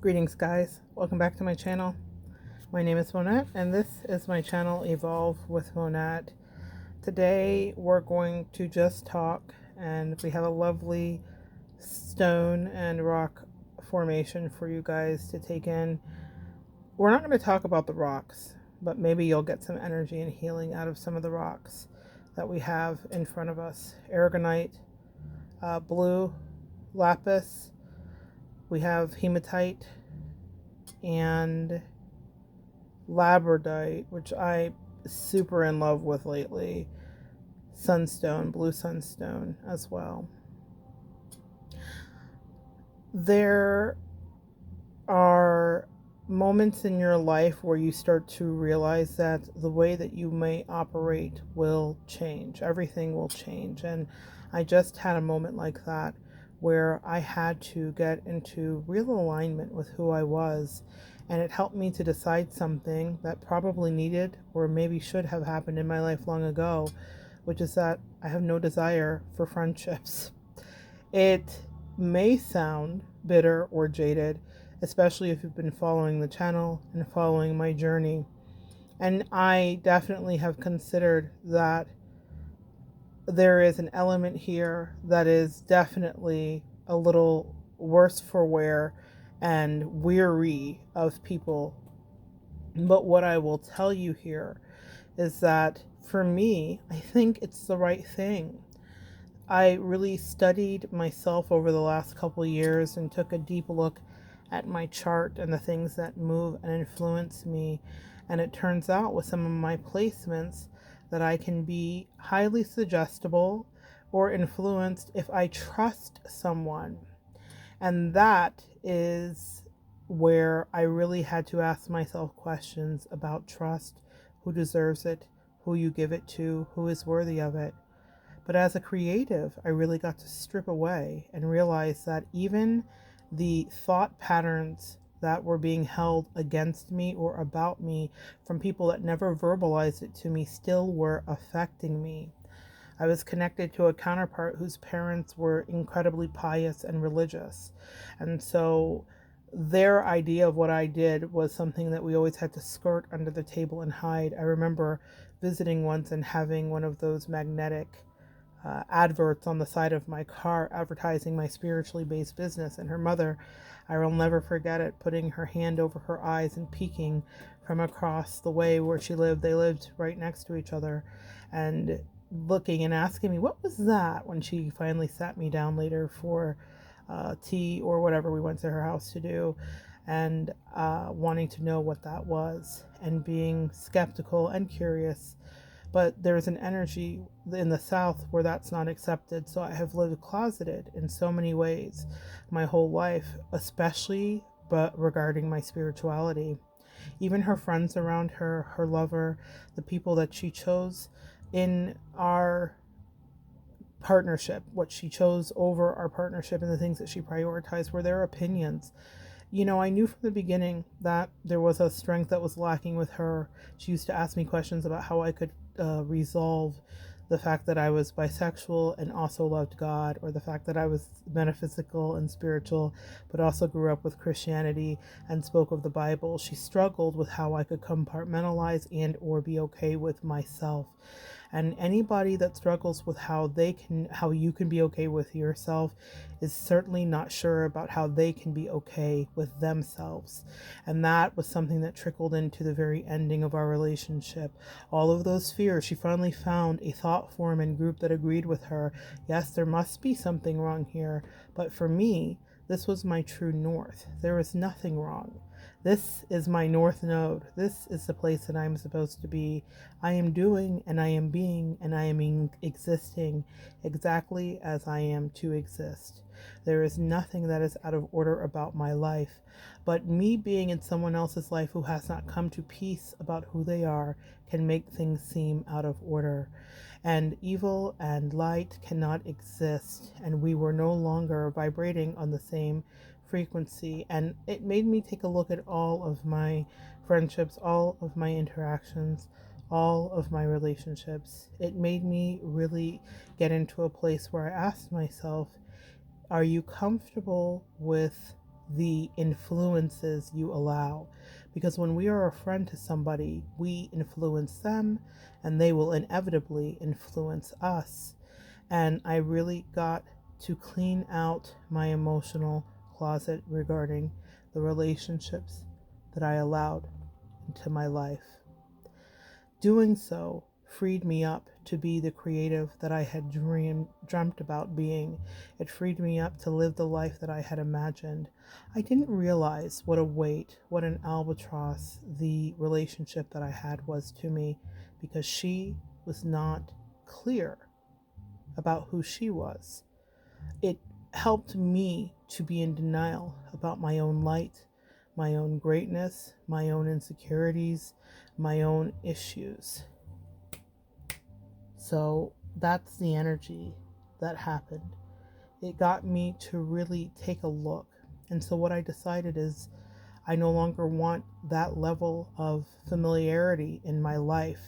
Greetings guys, welcome back to my channel. My name is Monette and this is my channel Evolve with Monette. Today we're going to just talk, and we have a lovely stone and rock formation for you guys to take in. We're not going to talk about the rocks, but maybe you'll get some energy and healing out of some of the rocks that we have in front of us. Aragonite, blue lapis, we have hematite and labradorite, which I'm super in love with lately. Sunstone, blue sunstone as well. There are moments in your life where you start to realize that the way that you may operate will change. Everything will change. And I just had a moment like that where I had to get into real alignment with who I was. And it helped me to decide something that probably needed or maybe should have happened in my life long ago, which is that I have no desire for friendships. It may sound bitter or jaded, especially if you've been following the channel and following my journey. And I definitely have considered that there is an element here that is definitely a little worse for wear and weary of people. But what I will tell you here is that for me, I think it's the right thing. I really studied myself over the last couple of years and took a deep look at my chart and the things that move and influence me. And it turns out with some of my placements that I can be highly suggestible or influenced if I trust someone. And that is where I really had to ask myself questions about trust, who deserves it, who you give it to, who is worthy of it. But as a creative, I really got to strip away and realize that even the thought patterns that were being held against me or about me from people that never verbalized it to me still were affecting me. I was connected to a counterpart whose parents were incredibly pious and religious. And so their idea of what I did was something that we always had to skirt under the table and hide. I remember visiting once and having one of those magnetic adverts on the side of my car advertising my spiritually based business, and her mother, I will never forget it, putting her hand over her eyes and peeking from across the way where she lived. They lived right next to each other, and looking and asking me what was that when she finally sat me down later for tea or whatever we went to her house to do, and wanting to know what that was and being skeptical and curious. But there's an energy in the South where that's not accepted. So I have lived closeted in so many ways my whole life, especially but regarding my spirituality. Even her friends around her, her lover, the people that she chose in our partnership, what she chose over our partnership and the things that she prioritized were their opinions. You know, I knew from the beginning that there was a strength that was lacking with her. She used to ask me questions about how I could resolve the fact that I was bisexual and also loved God, or the fact that I was metaphysical and spiritual, but also grew up with Christianity and spoke of the Bible. She struggled with how I could compartmentalize and or be okay with myself. And anybody that struggles with how you can be okay with yourself is certainly not sure about how they can be okay with themselves. And that was something that trickled into the very ending of our relationship. All of those fears, she finally found a thought form and group that agreed with her. Yes, there must be something wrong here, but for me, this was my true north. There was nothing wrong. This is my north node. This is the place that I'm supposed to be. I am doing and I am being and I am existing exactly as I am to exist. There is nothing that is out of order about my life, but me being in someone else's life who has not come to peace about who they are can make things seem out of order. And evil and light cannot exist, and we were no longer vibrating on the same frequency. And it made me take a look at all of my friendships, all of my interactions, all of my relationships. It made me really get into a place where I asked myself, are you comfortable with the influences you allow. Because when we are a friend to somebody, we influence them and they will inevitably influence us. And I really got to clean out my emotional closet regarding the relationships that I allowed into my life. Doing so freed me up to be the creative that I had dreamt about being. It freed me up to live the life that I had imagined. I didn't realize what a weight, what an albatross the relationship that I had was to me, because she was not clear about who she was. It helped me to be in denial about my own light, my own greatness, my own insecurities, my own issues. So that's the energy that happened. It got me to really take a look. And so what I decided is I no longer want that level of familiarity in my life.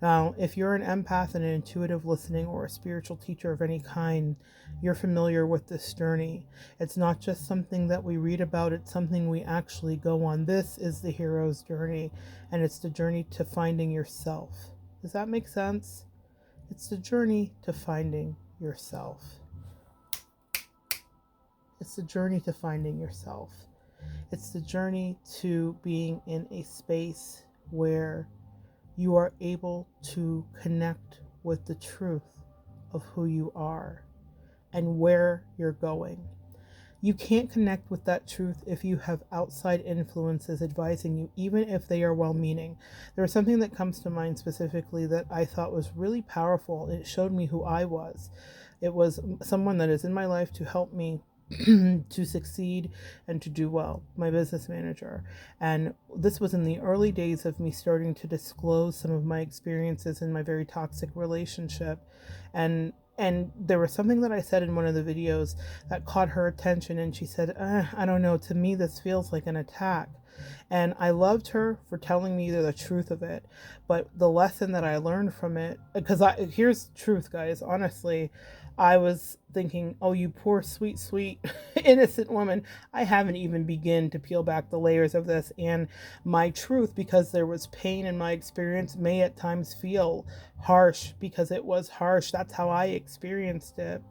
Now, if you're an empath and an intuitive listening or a spiritual teacher of any kind, you're familiar with this journey. It's not just something that we read about, it's something we actually go on. This is the hero's journey, and it's the journey to finding yourself. Does that make sense? It's the journey to finding yourself. It's the journey to finding yourself. It's the journey to being in a space where you are able to connect with the truth of who you are and where you're going. You can't connect with that truth if you have outside influences advising you, even if they are well-meaning. There was something that comes to mind specifically that I thought was really powerful. It showed me who I was. It was someone that is in my life to help me to succeed and to do well, my business manager. And this was in the early days of me starting to disclose some of my experiences in my very toxic relationship. And there was something that I said in one of the videos that caught her attention, and she said, I don't know, to me this feels like an attack. And I loved her for telling me the truth of it. But the lesson that I learned from it, because here's the truth, guys, honestly, I was thinking, oh, you poor, sweet, sweet, innocent woman. I haven't even begun to peel back the layers of this. And my truth, because there was pain in my experience, may at times feel harsh because it was harsh. That's how I experienced it.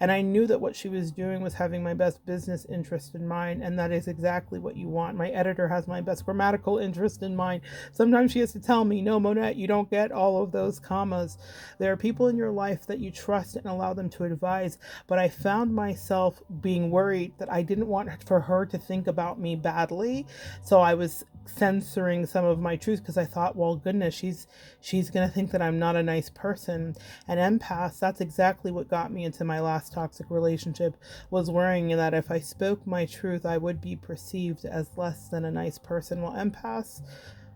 And I knew that what she was doing was having my best business interest in mind. And that is exactly what you want. My editor has my best grammatical interest in mind. Sometimes she has to tell me, no, Monette, you don't get all of those commas. There are people in your life that you trust and allow them to advise. But I found myself being worried that I didn't want for her to think about me badly. So I was censoring some of my truths because I thought, well, goodness, she's going to think that I'm not a nice person. And empaths, that's exactly what got me into my last toxic relationship, was worrying that if I spoke my truth, I would be perceived as less than a nice person. Well, empaths,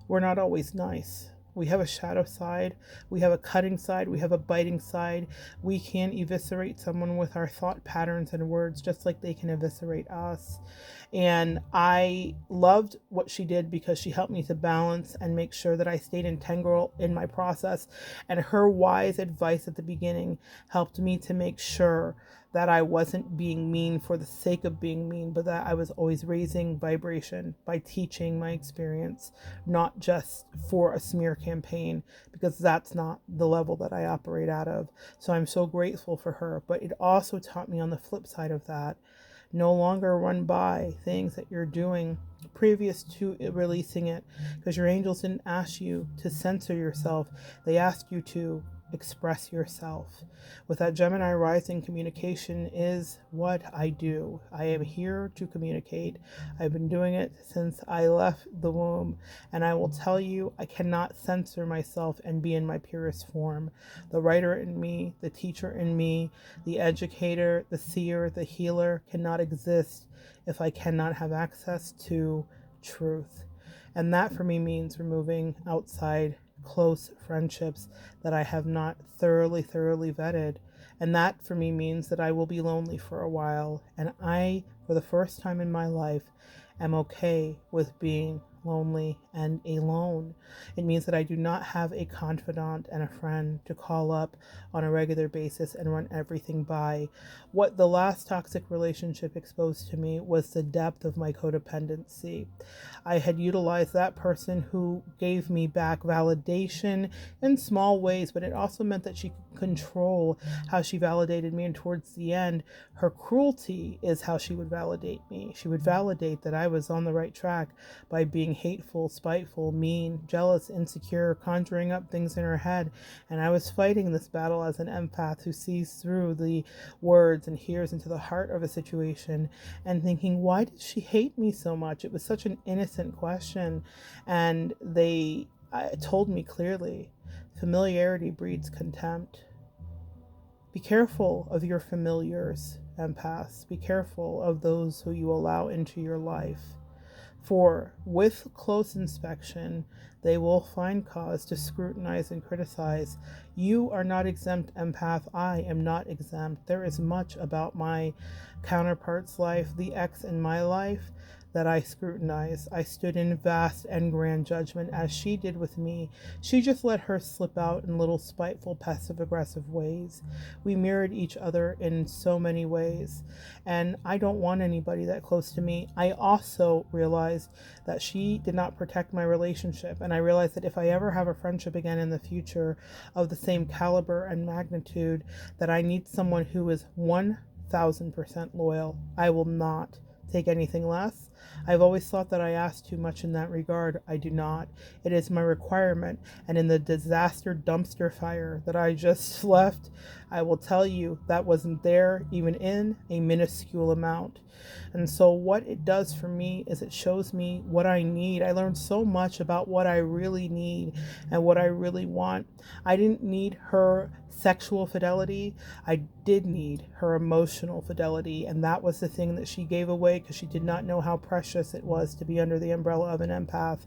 we're not always nice. We have a shadow side, we have a cutting side, we have a biting side. We can eviscerate someone with our thought patterns and words just like they can eviscerate us. And I loved what she did because she helped me to balance and make sure that I stayed integral in my process. And her wise advice at the beginning helped me to make sure that I wasn't being mean for the sake of being mean, but that I was always raising vibration by teaching my experience, not just for a smear campaign, because that's not the level that I operate out of. So I'm so grateful for her. But it also taught me on the flip side of that, no longer run by things that you're doing previous to releasing it, because your angels didn't ask you to censor yourself. They asked you to express yourself. With that Gemini rising, communication is what I do. I am here to communicate. I've been doing it since I left the womb, and I will tell you, I cannot censor myself and be in my purest form. The writer in me, the teacher in me, the educator, the seer, the healer cannot exist if I cannot have access to truth. And that for me means removing outside close friendships that I have not thoroughly vetted. And that for me means that I will be lonely for a while. And I, for the first time in my life, am okay with being lonely, and alone. It means that I do not have a confidant and a friend to call up on a regular basis and run everything by. What the last toxic relationship exposed to me was the depth of my codependency. I had utilized that person who gave me back validation in small ways, but it also meant that she could control how she validated me. And towards the end, her cruelty is how she would validate me. She would validate that I was on the right track by being hateful, spiteful, mean, jealous, insecure, conjuring up things in her head. And I was fighting this battle as an empath who sees through the words and hears into the heart of a situation and thinking, why did she hate me so much? It was such an innocent question. And they told me clearly, familiarity breeds contempt. Be careful of your familiars, empaths. Be careful of those who you allow into your life. For with close inspection, they will find cause to scrutinize and criticize. You are not exempt, empath. I am not exempt. There is much about my counterpart's life, the ex in my life, that I scrutinized. I stood in vast and grand judgment as she did with me. She just let her slip out in little spiteful, passive aggressive ways. We mirrored each other in so many ways, and I don't want anybody that close to me. I also realized that she did not protect my relationship, and I realized that if I ever have a friendship again in the future of the same caliber and magnitude, that I need someone who is 1000% loyal. I will not take anything less. I've always thought that I ask too much in that regard. I do not. It is my requirement. And in the disaster dumpster fire that I just left, I will tell you that wasn't there even in a minuscule amount. And so what it does for me is it shows me what I need. I learned so much about what I really need and what I really want. I didn't need her sexual fidelity. I did need her emotional fidelity, and that was the thing that she gave away because she did not know how precious it was to be under the umbrella of an empath,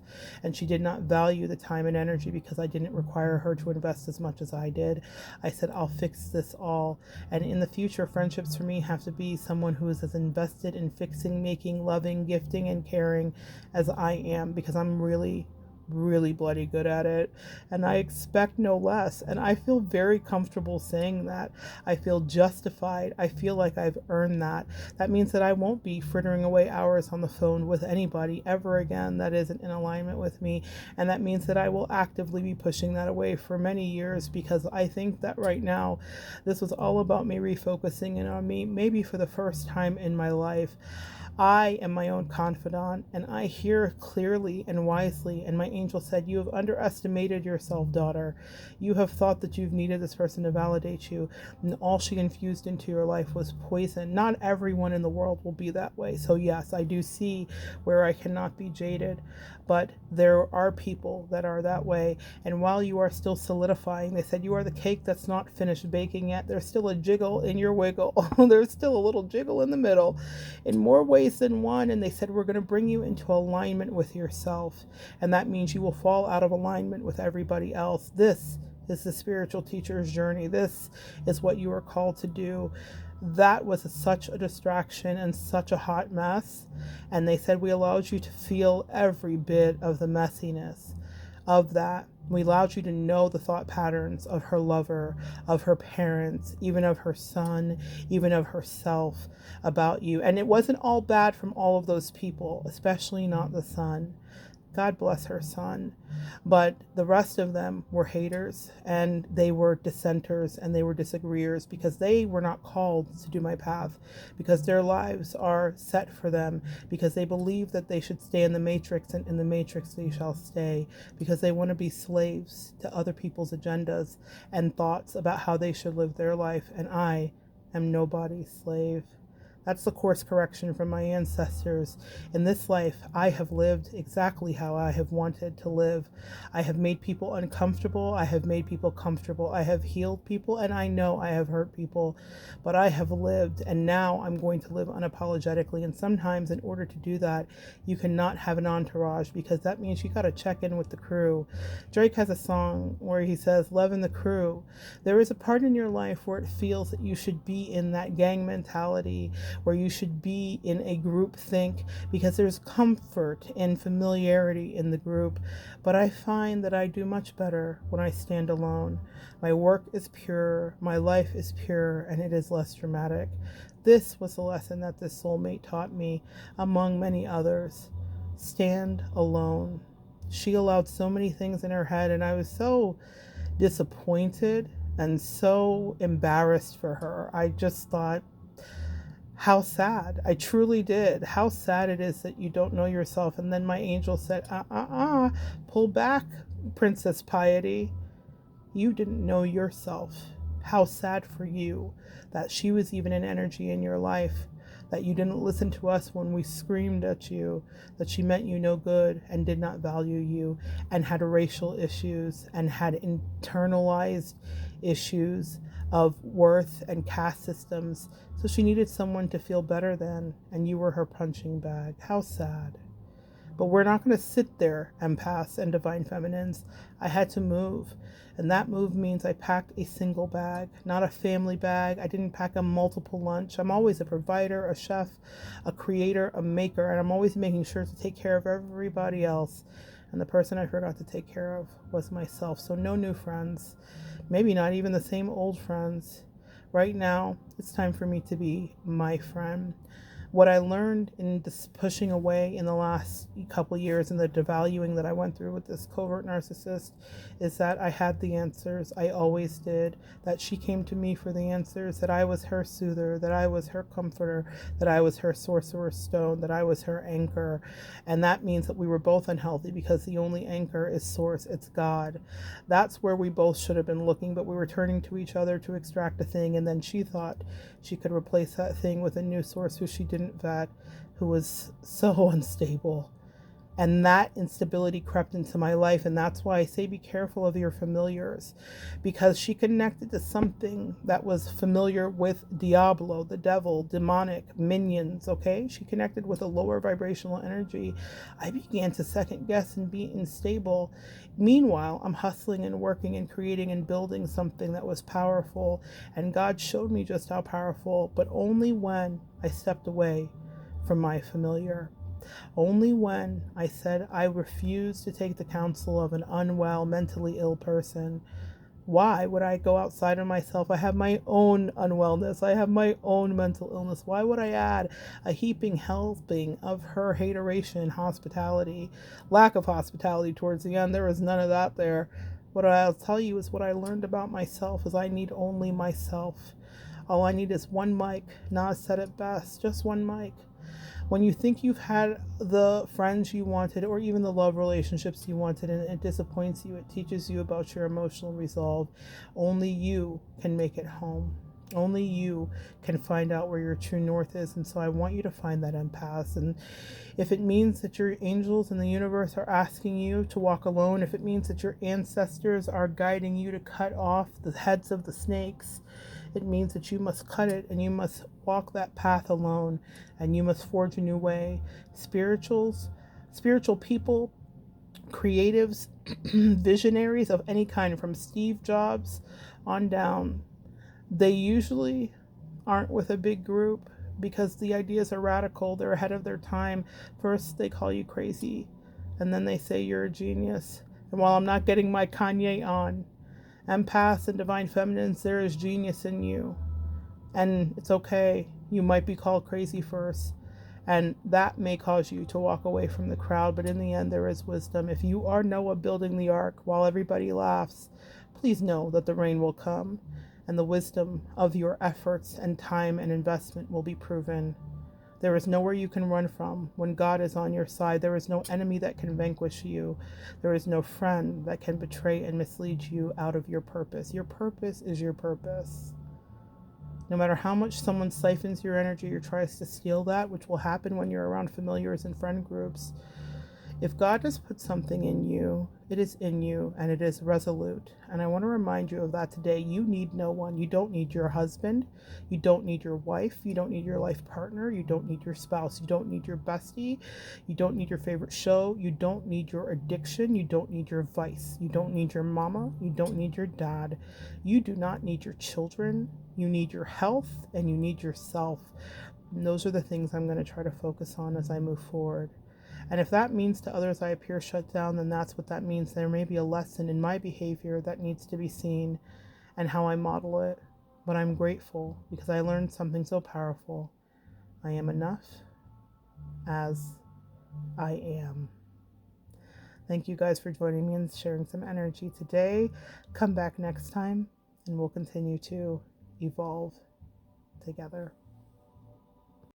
and she did not value the time and energy because I didn't require her to invest as much as I did. I said, I'll fix this all. And in the future, friendships for me have to be someone who is as invested in fixing, making, loving, gifting, and caring as I am, because I'm really bloody good at it, and I expect no less. And I feel very comfortable saying that. I feel justified. I feel like I've earned that. That means that I won't be frittering away hours on the phone with anybody ever again that isn't in alignment with me. And that means that I will actively be pushing that away for many years, because I think that right now this was all about me refocusing in on me, maybe for the first time in my life. I am my own confidant, and I hear clearly and wisely. And my angel said, you have underestimated yourself, daughter. You have thought that you've needed this person to validate you, and all she infused into your life was poison. Not everyone in the world will be that way. So yes, I do see where I cannot be jaded, but there are people that are that way. And while you are still solidifying, they said you are the cake that's not finished baking yet. There's still a jiggle in your wiggle. There's still a little jiggle in the middle, in more ways than one. And they said, we're going to bring you into alignment with yourself. And that means you will fall out of alignment with everybody else. This is the spiritual teacher's journey. This is what you are called to do. That was such a distraction and such a hot mess. And they said, we allowed you to feel every bit of the messiness of that. We allowed you to know the thought patterns of her lover, of her parents, even of her son, even of herself about you. And it wasn't all bad from all of those people, especially not the son. God bless her son. But the rest of them were haters, and they were dissenters, and they were disagreeers, because they were not called to do my path, because their lives are set for them, because they believe that they should stay in the matrix, and in the matrix they shall stay, because they want to be slaves to other people's agendas and thoughts about how they should live their life. And I am nobody's slave. That's the course correction from my ancestors. In this life, I have lived exactly how I have wanted to live. I have made people uncomfortable. I have made people comfortable. I have healed people, and I know I have hurt people, but I have lived, and now I'm going to live unapologetically. And sometimes in order to do that, you cannot have an entourage, because that means you got to check in with the crew. Drake has a song where he says, love in the crew. There is a part in your life where it feels that you should be in that gang mentality, where you should be in a group think, because there's comfort and familiarity in the group. But I find that I do much better when I stand alone. My work is pure, my life is pure, and it is less dramatic. This was the lesson that this soulmate taught me, among many others. Stand alone. She allowed so many things in her head, and I was so disappointed and so embarrassed for her. I just thought, how sad. I truly did. How sad it is that you don't know yourself. And then my angel said, pull back, Princess Piety. You didn't know yourself. How sad for you that she was even an energy in your life, that you didn't listen to us when we screamed at you, that she meant you no good and did not value you, and had racial issues and had internalized issues of worth and caste systems. So she needed someone to feel better than, and you were her punching bag. How sad. But we're not going to sit there, empaths and divine feminines. I had to move. And that move means I packed a single bag, not a family bag. I didn't pack a multiple lunch. I'm always a provider, a chef, a creator, a maker, and I'm always making sure to take care of everybody else. And the person I forgot to take care of was myself. So no new friends, maybe not even the same old friends. Right now, it's time for me to be my friend. What I learned in this pushing away in the last couple years and the devaluing that I went through with this covert narcissist is that I had the answers. I always did. That she came to me for the answers, that I was her soother, that I was her comforter, that I was her sorcerer's stone, that I was her anchor. And that means that we were both unhealthy, because the only anchor is source, it's God. That's where we both should have been looking, but we were turning to each other to extract a thing, and then she thought she could replace that thing with a new source who she didn't vet, who was so unstable. And that instability crept into my life, and that's why I say be careful of your familiars, because she connected to something that was familiar with Diablo, the devil, demonic, minions, okay? She connected with a lower vibrational energy. I began to second guess and be unstable. Meanwhile, I'm hustling and working and creating and building something that was powerful, and God showed me just how powerful, but only when I stepped away from my familiar. Only when I said I refuse to take the counsel of an unwell, mentally ill person. Why would I go outside of myself? I have my own unwellness. I have my own mental illness. Why would I add a heaping helping of her hateration, hospitality, lack of hospitality towards the end? There was none of that there. What I'll tell you is what I learned about myself is I need only myself. All I need is one mic. Nas said it best, just one mic. When you think you've had the friends you wanted, or even the love relationships you wanted, and it disappoints you, it teaches you about your emotional resolve. Only you can make it home. Only you can find out where your true north is. And so I want you to find that impasse. And if it means that your angels in the universe are asking you to walk alone, if it means that your ancestors are guiding you to cut off the heads of the snakes, it means that you must cut it, and you must walk that path alone, and you must forge a new way. Spiritual people, creatives, visionaries of any kind, from Steve Jobs on down, they usually aren't with a big group, because the ideas are radical. They're ahead of their time. First, they call you crazy, and then they say you're a genius. And while I'm not getting my Kanye on, empaths and divine feminines, there is genius in you. And it's okay. You might be called crazy first, and that may cause you to walk away from the crowd, but in the end, there is wisdom. If you are Noah building the ark while everybody laughs, please know that the rain will come, and the wisdom of your efforts and time and investment will be proven. There is nowhere you can run from when God is on your side. There is no enemy that can vanquish you. There is no friend that can betray and mislead you out of your purpose. Your purpose is your purpose. No matter how much someone siphons your energy or tries to steal that, which will happen when you're around familiars and friend groups, if God has put something in you, it is in you, and it is resolute. And I want to remind you of that today. You need no one. You don't need your husband. You don't need your wife. You don't need your life partner. You don't need your spouse. You don't need your bestie. You don't need your favorite show. You don't need your addiction. You don't need your vice. You don't need your mama. You don't need your dad. You do not need your children. You need your health, and you need yourself. And those are the things I'm going to try to focus on as I move forward. And if that means to others I appear shut down, then that's what that means. There may be a lesson in my behavior that needs to be seen and how I model it. But I'm grateful because I learned something so powerful. I am enough as I am. Thank you guys for joining me and sharing some energy today. Come back next time and we'll continue to evolve together.